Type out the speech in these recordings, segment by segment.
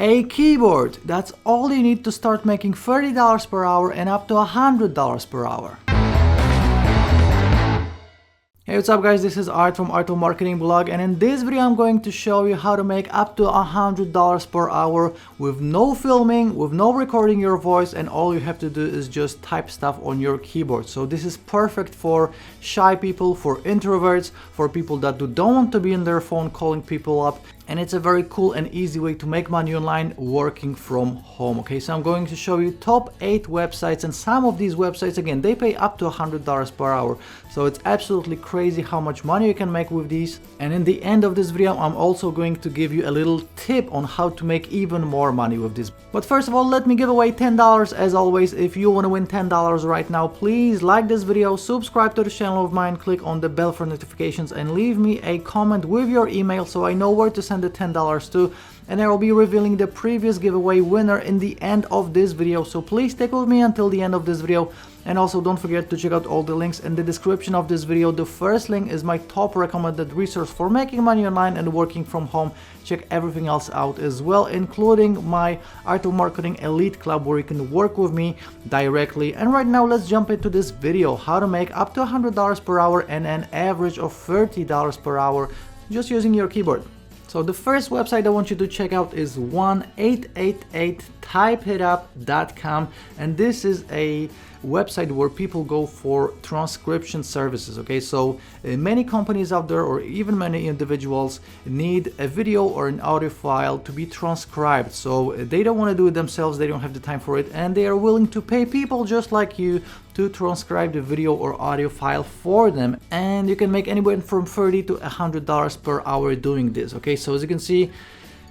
a keyboard. That's all you need to start making $30 per hour and up to $100 per hour. Hey, what's up guys, this is Art from Art of Marketing blog, and in this video I'm going to show you how to make up to $100 per hour with no filming, with no recording your voice, and all you have to do is just type stuff on your keyboard. So this is perfect for shy people, for introverts, for people that don't want to be in their phone calling people up. And it's a very cool and easy way to make money online working from home. Okay, so I'm going to show you top 8 websites, and some of these websites, again, they pay up to $100 per hour. So it's absolutely crazy how much money you can make with these. And in the end of this video, I'm also going to give you a little tip on how to make even more money with this. But first of all, let me give away $10 as always. If you want to win $10 right now, please like this video, subscribe to the channel of mine, click on the bell for notifications, and leave me a comment with your email so I know where to send the $10 to, and I will be revealing the previous giveaway winner in the end of this video. So please stick with me until the end of this video, and also don't forget to check out all the links in the description of this video. The first link is my top recommended resource for making money online and working from home. Check everything else out as well, including my Art of Marketing Elite Club, where you can work with me directly. And right now let's jump into this video, how to make up to $100 per hour and an average of $30 per hour just using your keyboard. So the first website I want you to check out is 1-888-typeitup.com, and this is a website where people go for transcription services. Okay, so many companies out there, or even many individuals, need a video or an audio file to be transcribed. So they don't want to do it themselves, they don't have the time for it, and they are willing to pay people just like you to transcribe the video or audio file for them. And you can make anywhere from $30 to $100 per hour doing this. Okay, so as you can see,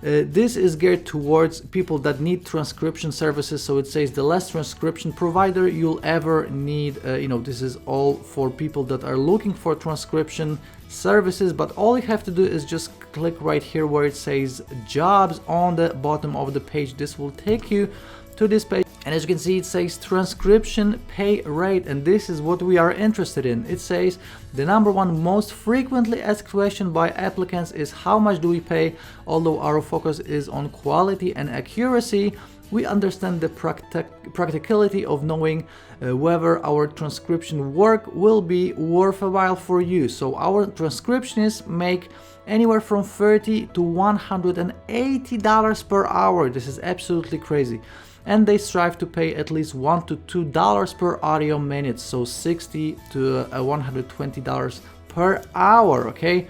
this is geared towards people that need transcription services. So it says the less transcription provider you'll ever need. This is all for people that are looking for transcription services. But all you have to do is just click right here where it says jobs on the bottom of the page. This will take you to this page, and as you can see, it says transcription pay rate, and this is what we are interested in. It says the number one most frequently asked question by applicants is how much do we pay? Although our focus is on quality and accuracy, we understand the practicality of knowing whether our transcription work will be worthwhile for you. So our transcriptionists make anywhere from $30 to $180 per hour. This is absolutely crazy. And they strive to pay at least $1 to $2 per audio minute, so $60 to $120 per hour. Okay,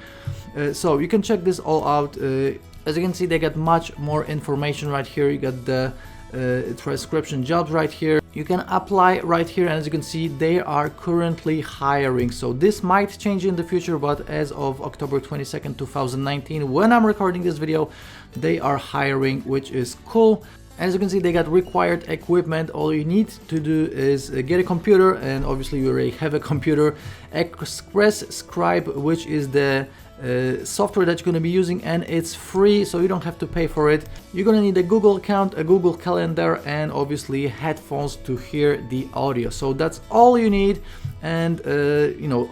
so you can check this all out. As you can see, they got much more information right here. You got the transcription jobs right here. You can apply right here, and as you can see, they are currently hiring. So this might change in the future, but as of October 22nd, 2019, when I'm recording this video, they are hiring, which is cool. As you can see, they got required equipment. All you need to do is get a computer, and obviously you already have a computer. Express Scribe, which is the software that you're going to be using, and it's free, so you don't have to pay for it. You're going to need a Google account, a Google Calendar, and obviously headphones to hear the audio. So that's all you need. And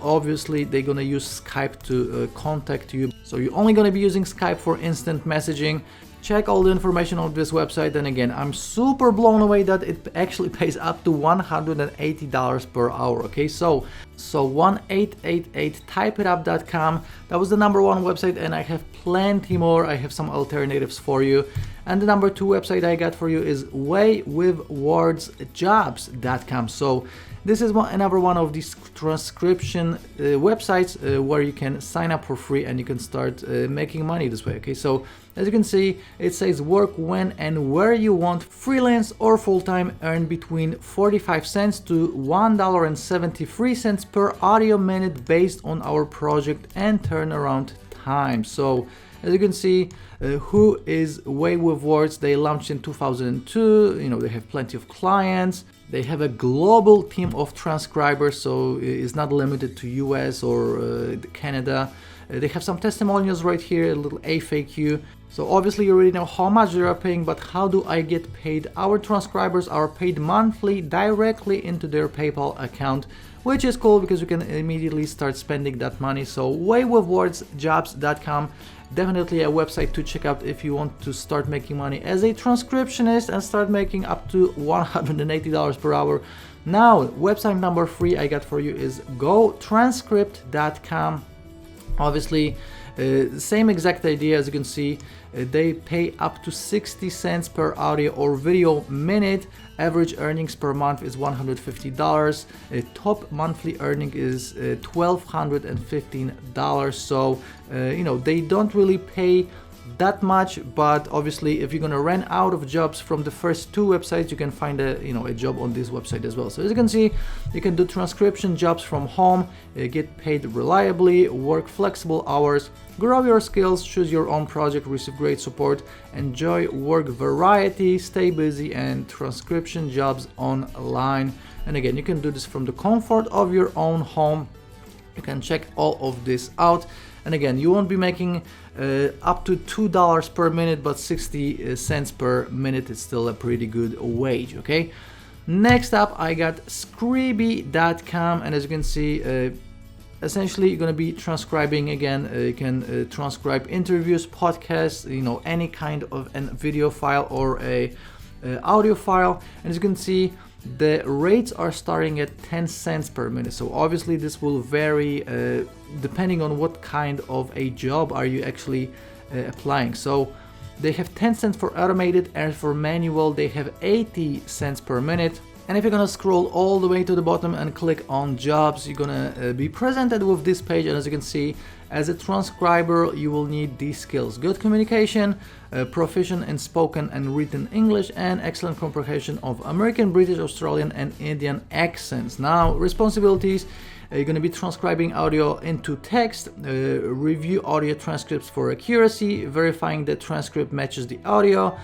obviously they're going to use Skype to contact you. So you're only going to be using Skype for instant messaging. Check all the information on this website, and again, I'm super blown away that it actually pays up to $180 per hour. Okay, so 1-888-typeitup.com. That was the number one website, and I have plenty more. I have some alternatives for you. And the number two website I got for you is waywithwordsjobs.com. So this is another one of these transcription websites where you can sign up for free and you can start making money this way. Okay, so as you can see, it says work when and where you want, freelance or full-time, earn between 45 cents to $1.73 per audio minute based on our project and turnaround time. So as you can see, who is Way with Words? They launched in 2002. They have plenty of clients. They have a global team of transcribers, so it's not limited to US or Canada. They have some testimonials right here, a little FAQ. So obviously you already know how much they are paying, but how do I get paid? Our transcribers are paid monthly directly into their PayPal account, which is cool because you can immediately start spending that money. So waywithwordsjobs.com, definitely a website to check out if you want to start making money as a transcriptionist and start making up to $180 per hour. Now, website number 3 I got for you is gotranscript.com. Obviously, same exact idea. As you can see, they pay up to 60 cents per audio or video minute. Average earnings per month is $150. Top monthly earning is $1,215. So they don't really pay that much, but obviously if you're gonna run out of jobs from the first 2 websites, you can find a job on this website as well. So as you can see, you can do transcription jobs from home, get paid reliably, work flexible hours, grow your skills, choose your own project, receive great support, enjoy work variety, stay busy, and transcription jobs online. And again, you can do this from the comfort of your own home. You can check all of this out. And again, you won't be making up to $2 per minute, but 60 cents per minute is still a pretty good wage, okay? Next up, I got Scribby.com, and as you can see, essentially you're going to be transcribing. Again, you can transcribe interviews, podcasts, any kind of a video file or a audio file. And as you can see, the rates are starting at 10 cents per minute. So obviously this will vary depending on what kind of a job are you actually applying. So they have 10 cents for automated, and for manual they have 80 cents per minute. And if you're gonna scroll all the way to the bottom and click on jobs, you're gonna be presented with this page. And as you can see, as a transcriber, you will need these skills: good communication, proficient in spoken and written English, and excellent comprehension of American, British, Australian, and Indian accents. Now, responsibilities: you're going to be transcribing audio into text, review audio transcripts for accuracy, verifying the transcript matches the audio.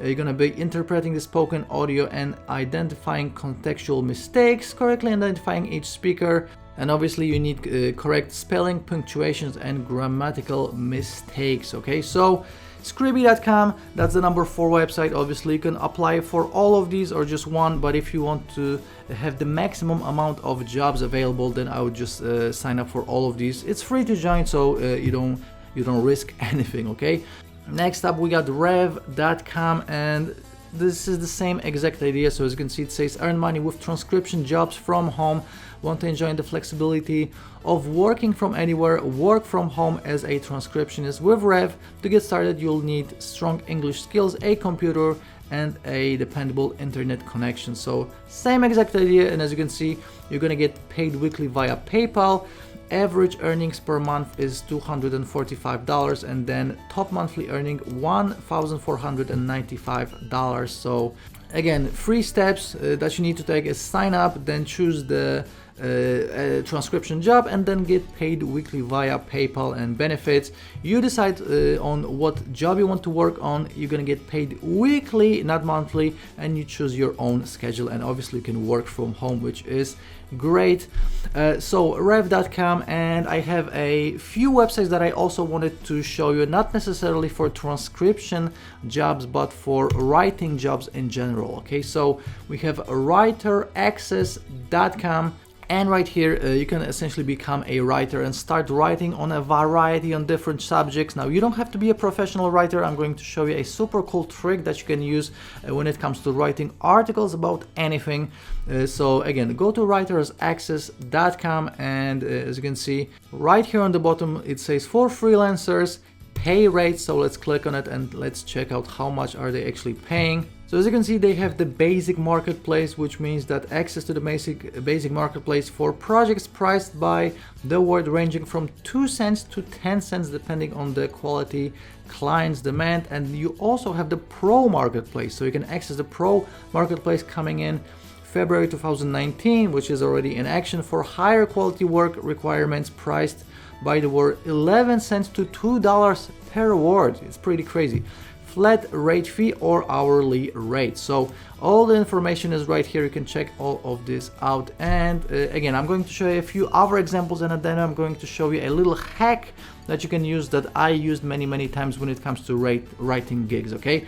You're going to be interpreting the spoken audio and identifying contextual mistakes, correctly identifying each speaker. And obviously you need correct spelling, punctuations, and grammatical mistakes. Okay, so Scribby.com, that's the number 4 website. Obviously you can apply for all of these or just one, but if you want to have the maximum amount of jobs available, then I would just sign up for all of these. It's free to join, so you don't risk anything. Okay, next up we got Rev.com, and this is the same exact idea. So as you can see, it says earn money with transcription jobs from home. Want to enjoy the flexibility of working from anywhere, work from home as a transcriptionist. With Rev, to get started, you'll need strong English skills, a computer, and a dependable internet connection. So same exact idea, and as you can see, you're gonna get paid weekly via PayPal. Average earnings per month is $245, and then top monthly earning $1,495. So again, 3 steps that you need to take is sign up, then choose the transcription job, and then get paid weekly via PayPal and benefits. You decide on what job you want to work on. You're gonna get paid weekly, not monthly, and you choose your own schedule, and obviously you can work from home, which is great. So Rev.com, and I have a few websites that I also wanted to show you, not necessarily for transcription jobs, but for writing jobs in general. Okay, so we have writeraccess.com. And right here, you can essentially become a writer and start writing on a variety on different subjects. Now, you don't have to be a professional writer. I'm going to show you a super cool trick that you can use when it comes to writing articles about anything. So again, go to writeraccess.com, and as you can see, right here on the bottom, it says for freelancers, pay rates. So let's click on it and let's check out how much are they actually paying. So as you can see, they have the basic marketplace, which means that access to the basic marketplace for projects priced by the word ranging from 2 cents to 10 cents depending on the quality clients demand. And you also have the pro marketplace, so you can access the pro marketplace coming in February 2019, which is already in action for higher quality work requirements priced by the word 11 cents to $2 per word. It's pretty crazy. Flat rate fee or hourly rate. So all the information is right here. You can check all of this out. And again, I'm going to show you a few other examples, and then I'm going to show you a little hack that you can use that I used many times when it comes to writing gigs. Okay,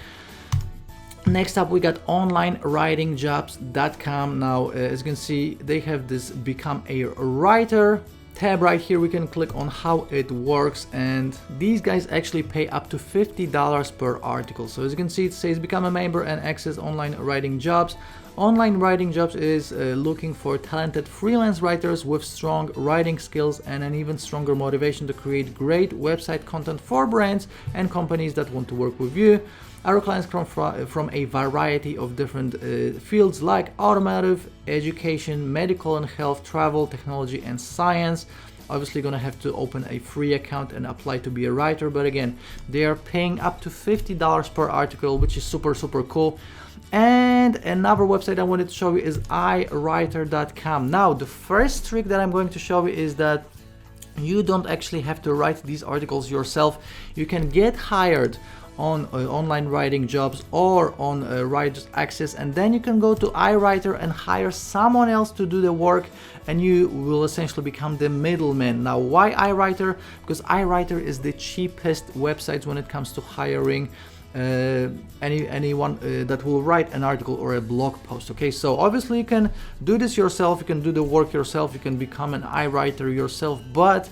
Next up, we got onlinewritingjobs.com. Now, as you can see, they have this become a writer tab right here. We can click on how it works, and these guys actually pay up to $50 per article. So as you can see, it says become a member and access online writing jobs. Online Writing Jobs is looking for talented freelance writers with strong writing skills and an even stronger motivation to create great website content for brands and companies that want to work with you. Our clients come from a variety of different fields like automotive, education, medical and health, travel, technology, and science. Obviously gonna have to open a free account and apply to be a writer, but again, they are paying up to $50 per article, which is super cool. And another website I wanted to show you is iWriter.com. Now, the first trick that I'm going to show you is that you don't actually have to write these articles yourself. You can get hired on online writing jobs or on Writers Access, and then you can go to iWriter and hire someone else to do the work, and you will essentially become the middleman. Now, why iWriter? Because iWriter is the cheapest website when it comes to hiring anyone that will write an article or a blog post. Okay, so obviously you can do this yourself, you can do the work yourself, you can become an iWriter yourself, but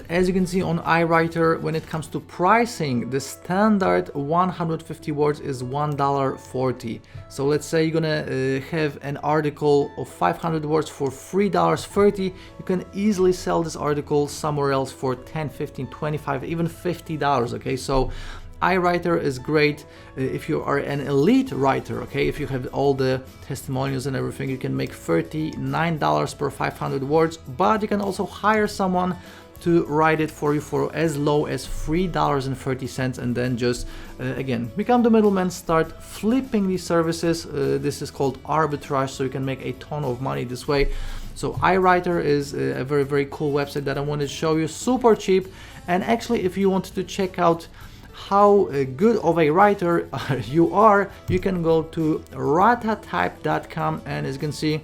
as you can see on iWriter, when it comes to pricing, the standard 150 words is $1.40. So let's say you're gonna have an article of 500 words for $3.30. You can easily sell this article somewhere else for $10, $15, $25, even $50. Okay, so iWriter is great if you are an elite writer. Okay, if you have all the testimonials and everything, you can make $39 per 500 words, but you can also hire someone to write it for you for as low as $3.30, and then just again become the middleman, start flipping these services. This is called arbitrage, so you can make a ton of money this way. So iWriter is a very cool website that I wanted to show you, super cheap. And actually, if you wanted to check out how good of a writer you are, you can go to ratatype.com, and as you can see,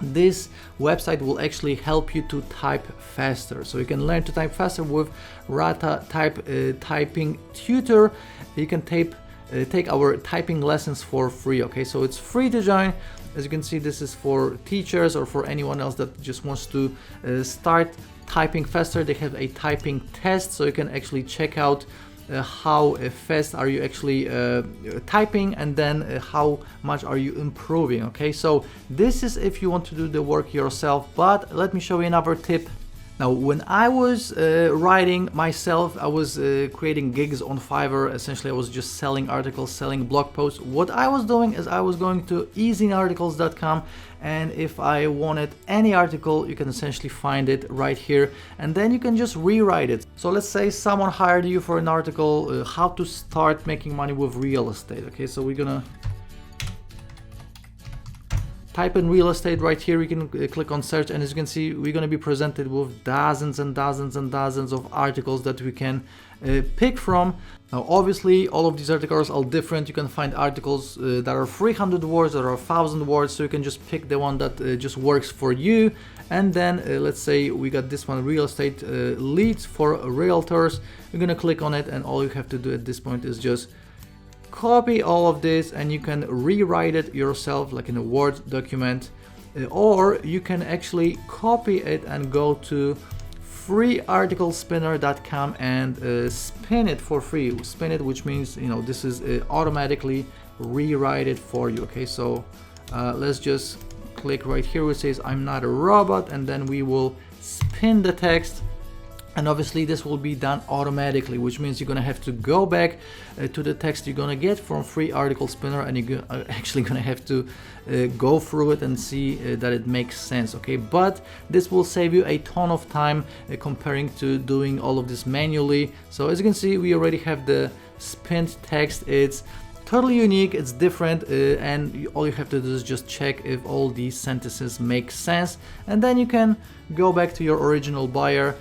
this website will actually help you to type faster. So you can learn to type faster with Ratatype typing tutor. You can take our typing lessons for free. Okay, so it's free to join. As you can see, this is for teachers or for anyone else that just wants to start typing faster. They have a typing test, so you can actually check out how fast are you actually typing, and then how much are you improving. Okay, so this is if you want to do the work yourself, but let me show you another tip. Now, when I was writing myself, I was creating gigs on Fiverr. Essentially, I was just selling articles, selling blog posts. What I was doing is I was going to easyarticles.com, and if I wanted any article, you can essentially find it right here, and then you can just rewrite it. So let's say someone hired you for an article, how to start making money with real estate. Okay, so we're gonna type in real estate right here. We can click on search, and as you can see, we're going to be presented with dozens and dozens and dozens of articles that we can pick from. Now, obviously, all of these articles are different. You can find articles that are 300 words, that are 1,000 words, so you can just pick the one that just works for you. And then let's say we got this one, real estate leads for realtors. You're going to click on it, and all you have to do at this point is just copy all of this, and you can rewrite it yourself like in a Word document, or you can actually copy it and go to freearticlespinner.com and spin it for free. Spin it, which means, you know, this is automatically rewrite it for you. Okay, so let's just click right here where it says I'm not a robot, and then we will spin the text. And obviously this will be done automatically, which means you're gonna have to go back to the text you're gonna get from Free Article Spinner, and you're actually gonna have to go through it and see that it makes sense. Okay, but this will save you a ton of time comparing to doing all of this manually. So as you can see, we already have the spinned text. It's totally unique, it's different, and all you have to do is just check if all these sentences make sense, and then you can go back to your original buyer,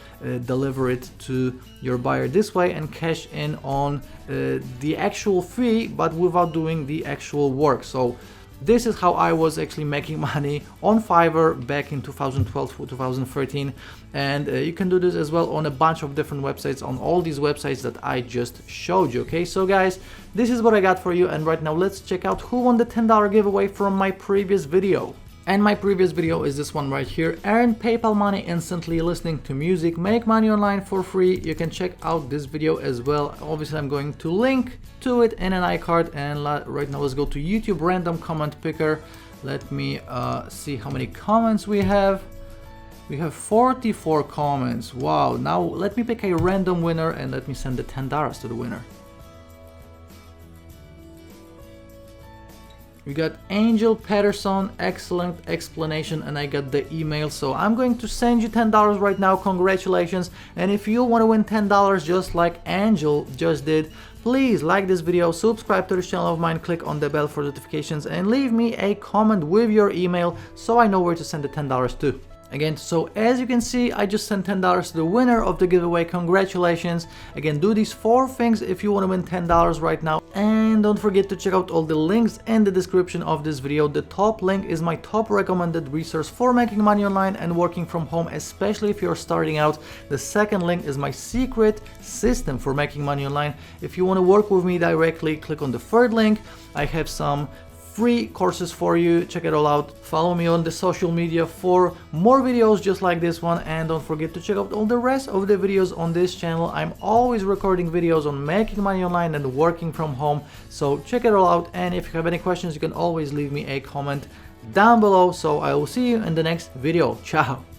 deliver it to your buyer this way, and cash in on the actual fee, but without doing the actual work. So This is how I was actually making money on Fiverr back in 2012 to 2013, and you can do this as well on a bunch of different websites, on all these websites that I just showed you. Okay, so guys, this is what I got for you, and right now let's check out who won the $10 giveaway from my previous video. And my previous video is this one right here: earn PayPal money instantly listening to music, make money online for free. You can check out this video as well. Obviously I'm going to link to it in an iCard, and right now let's go to YouTube random comment picker. Let me see how many comments we have. We have 44 comments. Wow. Now let me pick a random winner and let me send the $10 to the winner. We got Angel Patterson, excellent explanation, and I got the email, so I'm going to send you $10 right now. Congratulations. And if you want to win $10 just like Angel just did, please like this video, subscribe to this channel of mine, click on the bell for notifications, and leave me a comment with your email so I know where to send the $10 to. Again, so as you can see, I just sent $10 to the winner of the giveaway. Congratulations. Again, do these 4 things if you want to win $10 right now. And don't forget to check out all the links in the description of this video. The top link is my top recommended resource for making money online and working from home, especially if you're starting out. The second link is my secret system for making money online. If you want to work with me directly, click on the third link. I have some free courses for you. Check it all out. Follow me on the social media for more videos just like this one, and don't forget to check out all the rest of the videos on this channel. I'm always recording videos on making money online and working from home, so check it all out. And if you have any questions, you can always leave me a comment down below. So I will see you in the next video. Ciao.